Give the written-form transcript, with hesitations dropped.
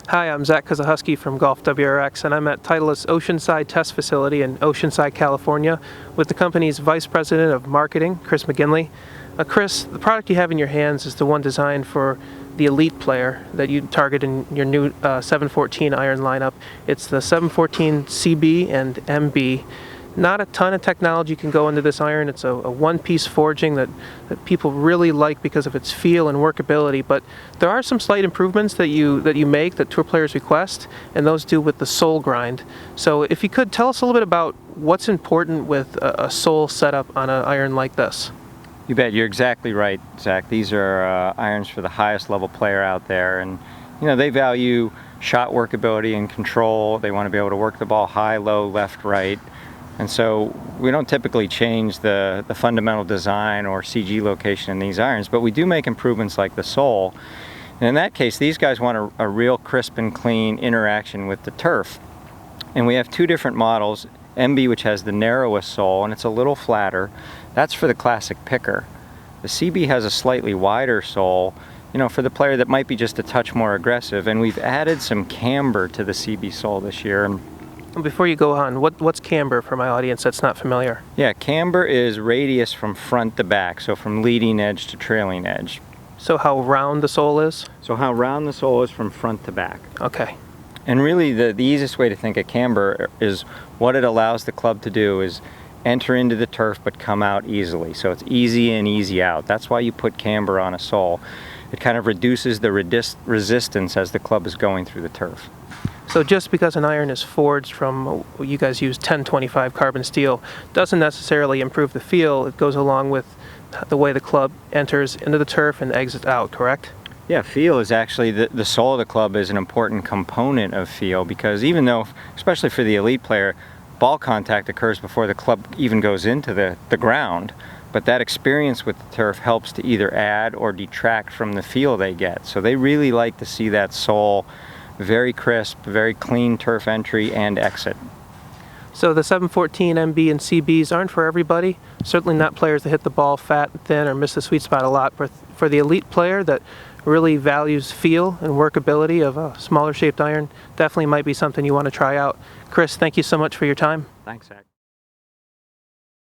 Hi, I'm Zach Kozuchowski from GolfWRX, and I'm at Titleist's Oceanside Test Facility in Oceanside, California, with the company's Vice President of Marketing, Chris McGinley. Chris, the product you have in your hands is the one designed for the elite player that you target in your new 714 iron lineup. It's the 714 CB and MB. Not a ton of technology can go into this iron. It's a one-piece forging that people really like because of its feel and workability, but there are some slight improvements that you make that tour players request, and those do with the sole grind. So if you could tell us a little bit about what's important with a sole setup on an iron like this. You bet. You're exactly right, Zach. These are irons for the highest level player out there, and they value shot workability and control. They want to be able to work the ball high, low, left, right. And so we don't typically change the fundamental design or CG location in these irons, but we do make improvements like the sole. And in that case, these guys want a real crisp and clean interaction with the turf. And we have two different models, MB, which has the narrowest sole, and it's a little flatter. That's for the classic picker. The CB has a slightly wider sole, for the player that might be just a touch more aggressive. And we've added some camber to the CB sole this year. Before you go on, what's camber for my audience that's not familiar? Yeah, camber is radius from front to back, so from leading edge to trailing edge. So how round the sole is? So how round the sole is from front to back. Okay. And really the easiest way to think of camber is what it allows the club to do is enter into the turf but come out easily. So it's easy in, easy out. That's why you put camber on a sole. It kind of reduces the resistance as the club is going through the turf. So just because an iron is forged from, you guys use 1025 carbon steel, doesn't necessarily improve the feel. It goes along with the way the club enters into the turf and exits out, correct? Yeah, feel is actually, the sole of the club is an important component of feel, because even though, especially for the elite player, ball contact occurs before the club even goes into the ground, but that experience with the turf helps to either add or detract from the feel they get. So they really like to see that sole very crisp, very clean turf entry and exit. So the 714 MB and CBs aren't for everybody. Certainly not players that hit the ball fat and thin or miss the sweet spot a lot. But for the elite player that really values feel and workability of a smaller shaped iron, definitely might be something you want to try out. Chris, thank you so much for your time. Thanks, Zach.